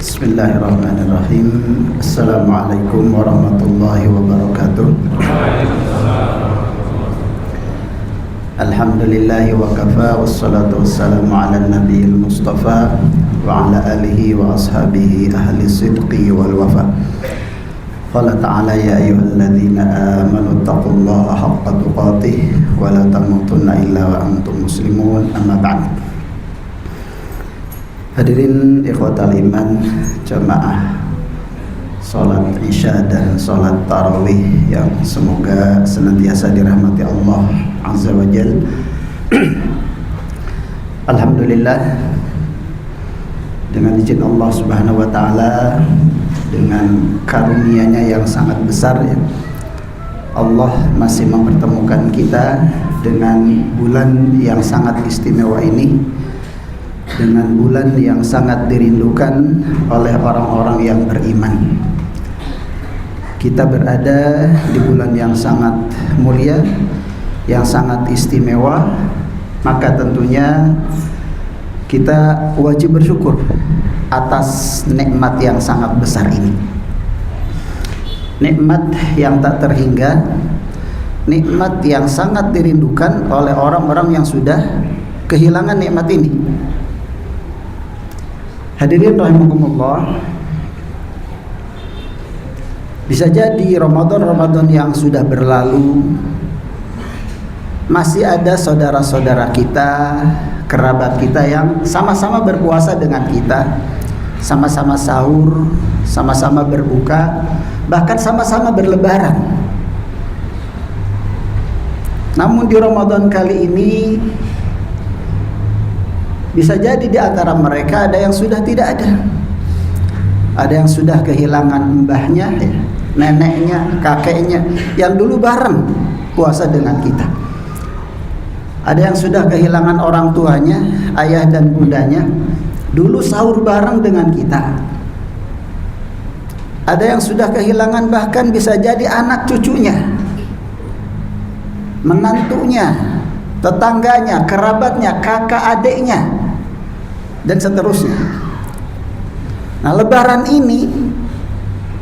Bismillahirrahmanirrahim. Assalamualaikum warahmatullahi wabarakatuh. Alhamdulillahi wa kafa, wassalatu wassalamu ala nabiyil mustafa wa ala alihi wa ashabihi ahli sidqi wal wafa. Qala ta'ala ya ayyuhalladzina amanu taqullaha haqqa tuqatih wa la tamutunna illa wa antum muslimun, amma ba'd. Hadirin ikhwatal iman, jamaah salat isya dan salat tarawih yang semoga senantiasa dirahmati Allah Azza wa Jal. Alhamdulillah, dengan izin Allah Subhanahu wa taala, dengan karunia-Nya yang sangat besar ya, Allah masih mempertemukan kita dengan bulan yang sangat istimewa ini, dengan bulan yang sangat dirindukan oleh orang-orang yang beriman. Kita berada di bulan yang sangat mulia, yang sangat istimewa, maka tentunya kita wajib bersyukur atas nikmat yang sangat besar ini. Nikmat yang tak terhingga, nikmat yang sangat dirindukan oleh orang-orang yang sudah kehilangan nikmat ini. Hadirin rahimakumullah, bisa jadi Ramadan yang sudah berlalu masih ada saudara-saudara kita, kerabat kita yang sama-sama berpuasa dengan kita, sama-sama sahur, sama-sama berbuka, bahkan sama-sama berlebaran. Namun di Ramadan kali ini bisa jadi di antara mereka ada yang sudah tidak ada. Ada yang sudah kehilangan mbahnya, neneknya, kakeknya yang dulu bareng puasa dengan kita. Ada yang sudah kehilangan orang tuanya, ayah dan bundanya, dulu sahur bareng dengan kita. Ada yang sudah kehilangan bahkan bisa jadi anak cucunya, menantunya, tetangganya, kerabatnya, kakak adiknya, dan seterusnya. Nah, lebaran ini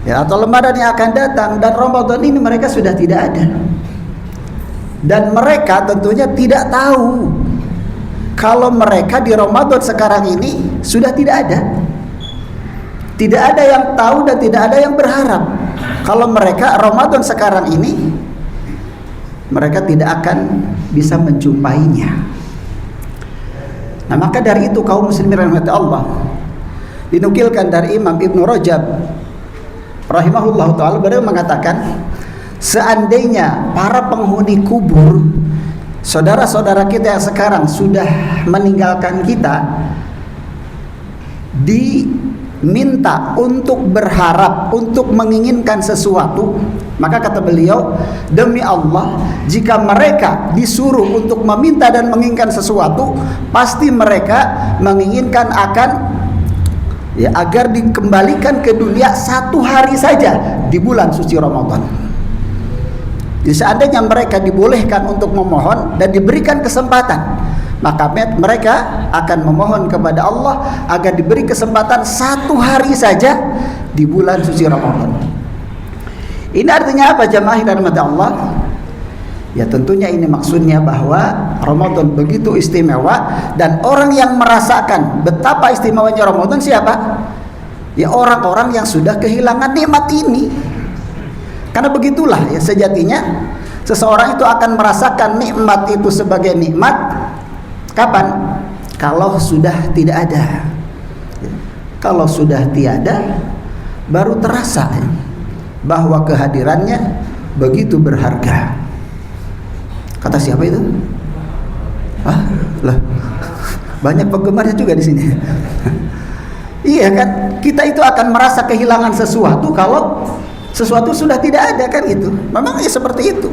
ya, atau lebaran yang akan datang dan Ramadan ini mereka sudah tidak ada. Dan mereka tentunya tidak tahu kalau mereka di Ramadan sekarang ini sudah tidak ada. Tidak ada yang tahu dan tidak ada yang berharap kalau mereka Ramadan sekarang ini mereka tidak akan bisa menjumpainya. Nah, maka dari itu kaum muslimin rahmati Allah, dinukilkan dari Imam Ibnu Rajab rahimahullah ta'ala, beliau mengatakan, seandainya para penghuni kubur, saudara-saudara kita yang sekarang sudah meninggalkan kita, diminta untuk berharap, untuk menginginkan sesuatu, maka kata beliau, demi Allah, jika mereka disuruh untuk meminta dan menginginkan sesuatu, pasti mereka menginginkan akan ya, agar dikembalikan ke dunia satu hari saja di bulan suci Ramadan. Jadi seandainya mereka dibolehkan untuk memohon dan diberikan kesempatan, maka mereka akan memohon kepada Allah agar diberi kesempatan satu hari saja di bulan suci Ramadan. Ini artinya apa, jamaah yang dirahmati Allah? Ya tentunya ini maksudnya bahwa Ramadan begitu istimewa, dan orang yang merasakan betapa istimewanya Ramadan siapa? Ya orang-orang yang sudah kehilangan nikmat ini. Karena begitulah ya sejatinya seseorang itu akan merasakan nikmat itu sebagai nikmat kapan? Kalau sudah tidak ada. Kalau sudah tiada baru terasa ya, bahwa kehadirannya begitu berharga. Kata siapa itu? Lah, banyak penggemarnya juga di sini. Iya kan? Kita itu akan merasa kehilangan sesuatu kalau sesuatu sudah tidak ada, kan itu. Memang ya seperti itu.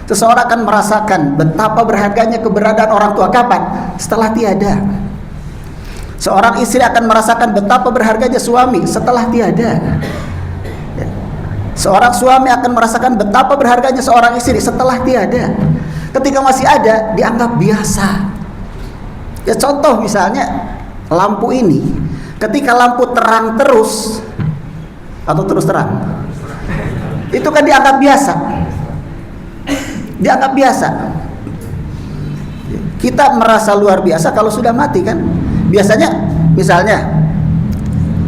Seseorang akan merasakan betapa berharganya keberadaan orang tua kapan? Setelah tiada. Seorang istri akan merasakan betapa berharganya suami setelah tiada. Seorang suami akan merasakan betapa berharganya seorang istri setelah tiada. Ketika masih ada, dianggap biasa. Ya contoh misalnya lampu ini, Ketika lampu terang terus atau terus terang, itu kan dianggap biasa. Dianggap biasa. Kita merasa luar biasa kalau sudah mati kan. Biasanya misalnya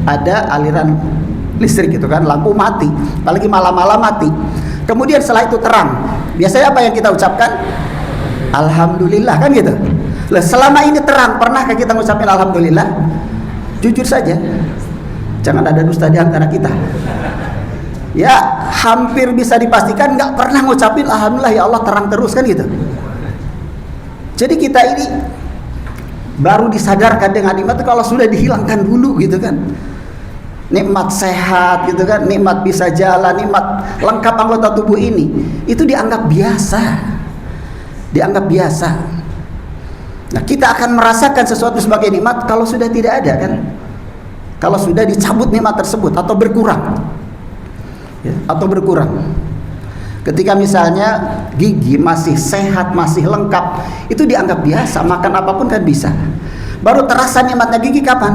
ada aliran listrik gitu kan, lampu mati, apalagi malam-malam mati. Kemudian setelah itu terang. Biasanya apa yang kita ucapkan? Alhamdulillah kan gitu. Lah selama ini terang, pernahkah kita ngucapin alhamdulillah? Jujur saja, jangan ada dusta di antara kita. Ya, hampir bisa dipastikan nggak pernah ngucapin alhamdulillah ya Allah terang terus kan gitu. Jadi kita ini baru disadarkan dengan nikmat kalau sudah dihilangkan dulu gitu kan. Nikmat sehat gitu kan, nikmat bisa jalan, nikmat lengkap anggota tubuh ini, itu dianggap biasa. Dianggap biasa. Nah, kita akan merasakan sesuatu sebagai nikmat kalau sudah tidak ada kan? Kalau sudah dicabut nikmat tersebut atau berkurang. Ya, atau berkurang. Ketika misalnya gigi masih sehat, masih lengkap, itu dianggap biasa, makan apapun kan bisa. Baru terasa nikmatnya gigi kapan?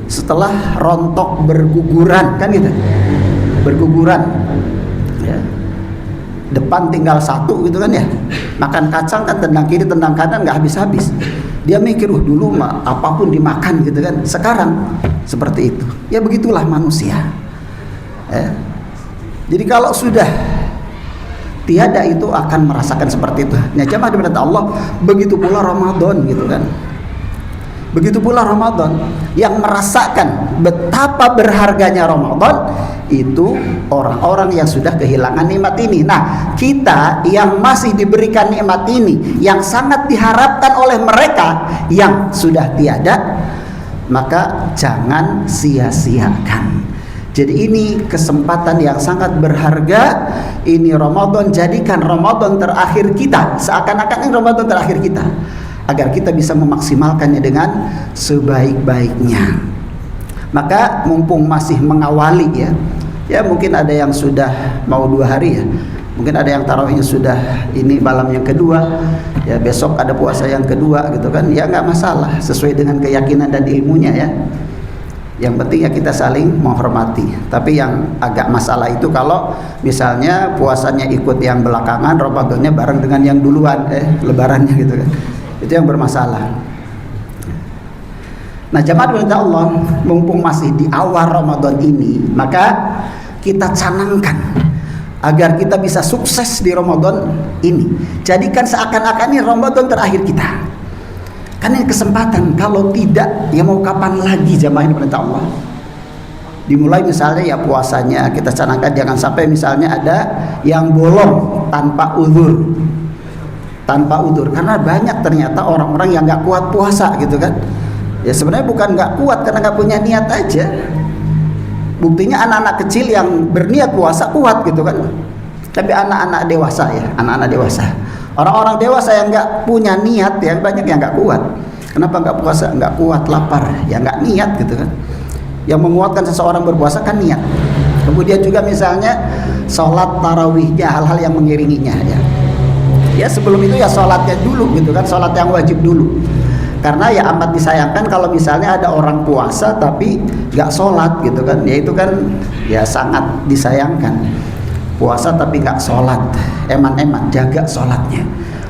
Setelah rontok berguguran kan gitu. Berguguran. Ya. Depan tinggal satu gitu kan ya. Makan kacang kan tendang kiri tendang kanan nggak habis-habis. Dia mikir dulu mah apapun dimakan gitu kan. Sekarang seperti itu. Ya begitulah manusia. Jadi kalau sudah tiada itu akan merasakan seperti itu. Nah, jamaah diberkati Allah, begitu pula Ramadan gitu kan. Begitu pula Ramadan yang merasakan betapa berharganya Ramadan itu orang-orang yang sudah kehilangan nikmat ini. Nah, kita yang masih diberikan nikmat ini yang sangat diharapkan oleh mereka yang sudah tiada, maka jangan sia-siakan. Jadi ini kesempatan yang sangat berharga. Ini Ramadan, jadikan Ramadan terakhir kita, seakan-akan ini Ramadan terakhir kita, agar kita bisa memaksimalkannya dengan sebaik-baiknya. Maka mumpung masih mengawali ya mungkin ada yang sudah mau 2 hari ya, mungkin ada yang tarawihnya sudah ini malam yang kedua, ya besok ada puasa yang kedua gitu kan, ya nggak masalah, sesuai dengan keyakinan dan ilmunya ya. Yang penting ya kita saling menghormati. Tapi yang agak masalah itu kalau misalnya puasanya ikut yang belakangan, Ramadannya bareng dengan yang duluan, lebarannya gitu kan. Itu yang bermasalah. Nah, jamaah berita Allah, mumpung masih di awal Ramadan ini, maka kita canangkan agar kita bisa sukses di Ramadan ini. Jadikan seakan-akan ini Ramadan terakhir kita. Kan ini kesempatan, kalau tidak ya mau kapan lagi jamaah ini perintah Allah. Dimulai misalnya ya puasanya kita canangkan jangan sampai misalnya ada yang bolong tanpa uzur. Tanpa uzur, karena banyak ternyata orang-orang yang nggak kuat puasa gitu kan. Ya sebenarnya bukan nggak kuat karena nggak punya niat aja. Buktinya anak-anak kecil yang berniat puasa kuat gitu kan. Tapi anak-anak dewasa ya, anak-anak dewasa. Orang-orang dewasa yang nggak punya niat ya banyak yang nggak kuat. Kenapa nggak puasa? Nggak kuat, lapar, ya nggak niat gitu kan. Yang menguatkan seseorang berpuasa kan niat. Kemudian juga misalnya sholat tarawihnya, hal-hal yang mengiringinya ya. Ya sebelum itu ya sholatnya dulu gitu kan, sholat yang wajib dulu. Karena ya amat disayangkan kalau misalnya ada orang puasa tapi nggak sholat gitu kan, ya itu kan ya sangat disayangkan. Puasa tapi nggak sholat, eman-eman jaga sholatnya.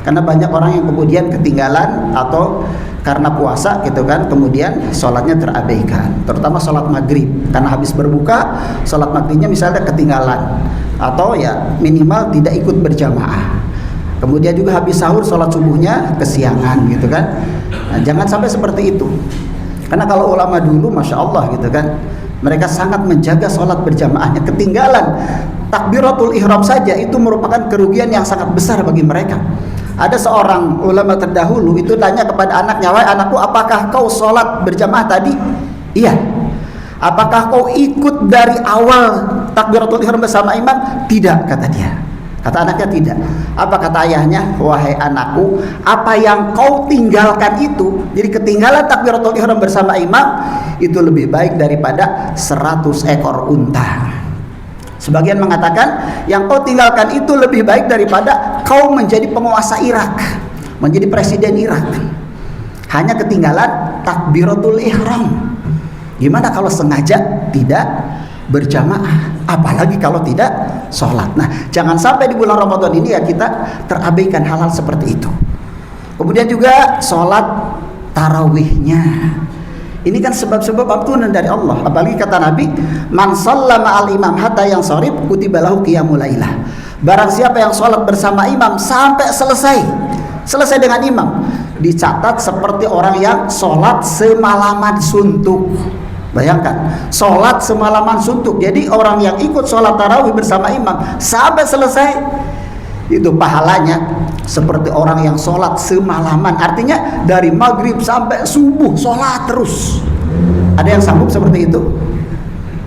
Karena banyak orang yang kemudian ketinggalan atau karena puasa gitu kan, kemudian sholatnya terabaikan. Terutama sholat maghrib, karena habis berbuka sholat maghribnya misalnya ketinggalan atau ya minimal tidak ikut berjamaah. Kemudian juga habis sahur sholat subuhnya kesiangan gitu kan. Nah, jangan sampai seperti itu. Karena kalau ulama dulu Masya Allah gitu kan, mereka sangat menjaga sholat berjamaahnya. Ketinggalan takbiratul ihram saja itu merupakan kerugian yang sangat besar bagi mereka. Ada seorang ulama terdahulu itu tanya kepada anaknya, "Wahai anakku, apakah kau sholat berjamaah tadi?" "Iya." "Apakah kau ikut dari awal takbiratul ihram bersama imam?" "Tidak," kata dia. Kata anaknya tidak. Apa kata ayahnya? "Wahai anakku, apa yang kau tinggalkan itu, jadi ketinggalan takbiratul ihram bersama imam itu lebih baik daripada 100 ekor unta." Sebagian mengatakan yang kau tinggalkan itu lebih baik daripada kau menjadi penguasa Irak, menjadi presiden Irak. Hanya ketinggalan takbiratul ihram. Gimana kalau sengaja tidak berjamaah, apalagi kalau tidak sholat. Nah, jangan sampai di bulan Ramadan ini ya kita terabaikan hal-hal seperti itu. Kemudian juga sholat tarawihnya. Ini kan sebab-sebab ampunan dari Allah. Apalagi kata Nabi, man shalla ma'al imam hatta yang sorib kutiba lahu qiyamul lailah. Barang siapa yang sholat bersama imam sampai selesai dengan imam, dicatat seperti orang yang sholat semalaman suntuk. Bayangkan, sholat semalaman suntuk. Jadi orang yang ikut sholat tarawih bersama imam sampai selesai, itu pahalanya seperti orang yang sholat semalaman. Artinya dari maghrib sampai subuh sholat terus. Ada yang sanggup seperti itu?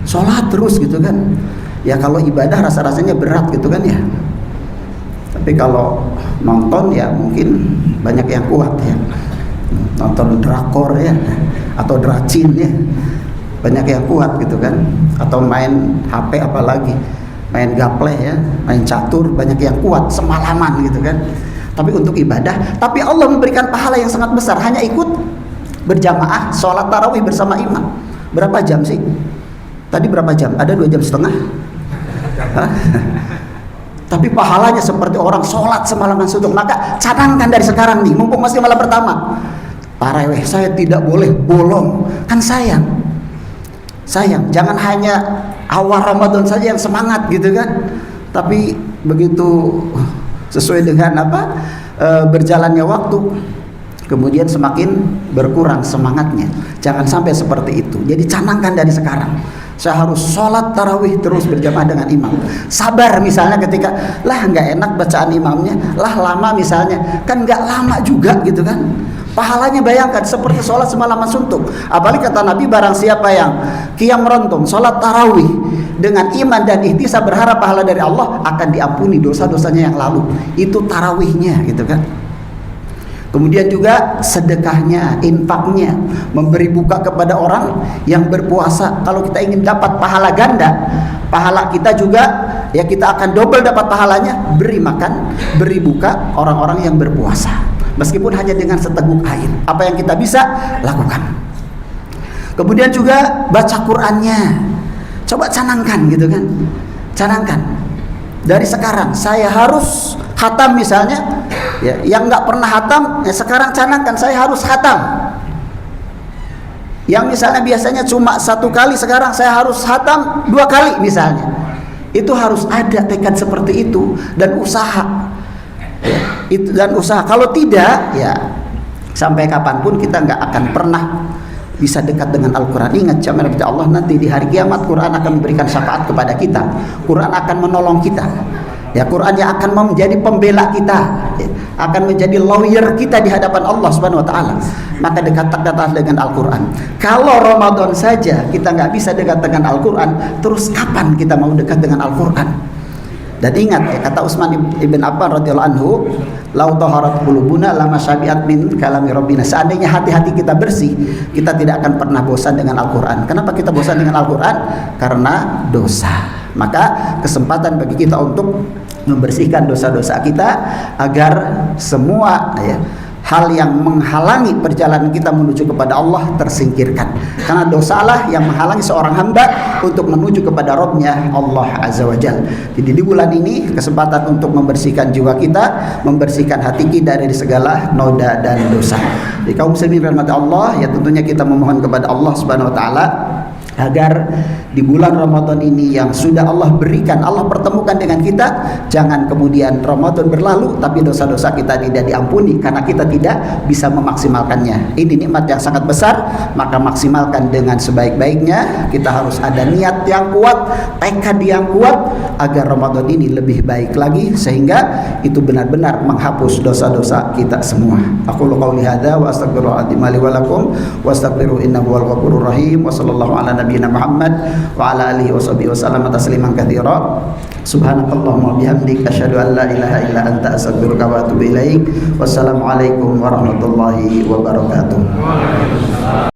Sholat terus gitu kan. Ya kalau ibadah rasa-rasanya berat gitu kan ya. Tapi kalau nonton ya mungkin banyak yang kuat ya. Nonton drakor ya, atau dracin ya, banyak yang kuat gitu kan. Atau main HP apalagi, main gaple ya, main catur, banyak yang kuat semalaman gitu kan. Tapi untuk ibadah, tapi Allah memberikan pahala yang sangat besar hanya ikut berjamaah sholat tarawih bersama imam. Berapa jam sih? Tadi berapa jam? Ada 2,5 jam. Tapi pahalanya seperti orang sholat semalaman suntuk. Maka cadangkan dari sekarang nih, mumpung masih malam pertama. Tarawih saya tidak boleh bolong, kan sayang. Jangan hanya awal Ramadan saja yang semangat gitu kan. Tapi begitu sesuai dengan berjalannya waktu, kemudian semakin berkurang semangatnya. Jangan sampai seperti itu. Jadi canangkan dari sekarang, saya harus sholat tarawih terus berjamaah dengan imam. Sabar misalnya ketika nggak enak bacaan imamnya, lama misalnya, kan nggak lama juga gitu kan. Pahalanya bayangkan seperti sholat semalaman suntuk. Apalagi kata Nabi, barang siapa yang qiyam rentung sholat tarawih dengan iman dan ihtisab berharap pahala dari Allah, akan diampuni dosa-dosanya yang lalu. Itu tarawihnya gitu kan. Kemudian juga sedekahnya, infaknya, memberi buka kepada orang yang berpuasa. Kalau kita ingin dapat pahala ganda, pahala kita juga ya kita akan double dapat pahalanya. Beri makan, beri buka orang-orang yang berpuasa, meskipun hanya dengan seteguk air. Apa yang kita bisa lakukan. Kemudian juga baca Qur'annya. Coba canangkan gitu kan. Canangkan. Dari sekarang saya harus khatam misalnya. Ya, yang nggak pernah khatam, ya sekarang canangkan saya harus khatam. Yang misalnya biasanya cuma 1 kali, sekarang saya harus khatam 2 kali misalnya. Itu harus ada tekad seperti itu dan usaha. Dan usaha. Kalau tidak, ya sampai kapanpun kita nggak akan pernah bisa dekat dengan Al-Quran. Ingat jamaah Allah, nanti di hari kiamat Quran akan memberikan syafaat kepada kita. Quran akan menolong kita. Ya, Quran yang akan menjadi pembela kita, ya, akan menjadi lawyer kita di hadapan Allah Subhanahu Wa Taala. Maka dekat-dekat dengan Al-Quran. Kalau Ramadan saja kita nggak bisa dekat dengan Al-Quran, terus kapan kita mau dekat dengan Al-Quran? Dan ingat ya, kata Utsman ibn Affan radhiyallahu anhu, lau taharat qulubuna lama syabiat min kalami rabbina. Seandainya hati-hati kita bersih, kita tidak akan pernah bosan dengan Al-Quran. Kenapa kita bosan dengan Al-Quran? Karena dosa. Maka kesempatan bagi kita untuk membersihkan dosa-dosa kita agar semua hal yang menghalangi perjalanan kita menuju kepada Allah tersingkirkan. Karena dosalah yang menghalangi seorang hamba untuk menuju kepada Rabb-Nya Allah Azza wa Jalla. Jadi di bulan ini kesempatan untuk membersihkan jiwa kita, membersihkan hati kita dari segala noda dan dosa. Jadi kaum muslimin rahmat Allah, ya tentunya kita memohon kepada Allah Subhanahu wa taala agar di bulan Ramadan ini yang sudah Allah berikan, Allah pertemukan dengan kita, jangan kemudian Ramadan berlalu tapi dosa-dosa kita tidak diampuni karena kita tidak bisa memaksimalkannya. Ini nikmat yang sangat besar, maka maksimalkan dengan sebaik-baiknya. Kita harus ada niat yang kuat, tekad yang kuat agar Ramadan ini lebih baik lagi, sehingga itu benar-benar menghapus dosa-dosa kita semua. Aku qouli hadza wa astaghfirullahaladzim li wa lakum wastaghfiru innahu wal ghafurur rahim. Wa sallallahu ala nabiyina Muhammad wa ala alihi washabihi wasallam tasliman katsira. Subhanakallahumma bihamdik asyhadu an la ilaha illa anta astaghfiruka wa atubu ilaik. Wassalamualaikum warahmatullahi wabarakatuh.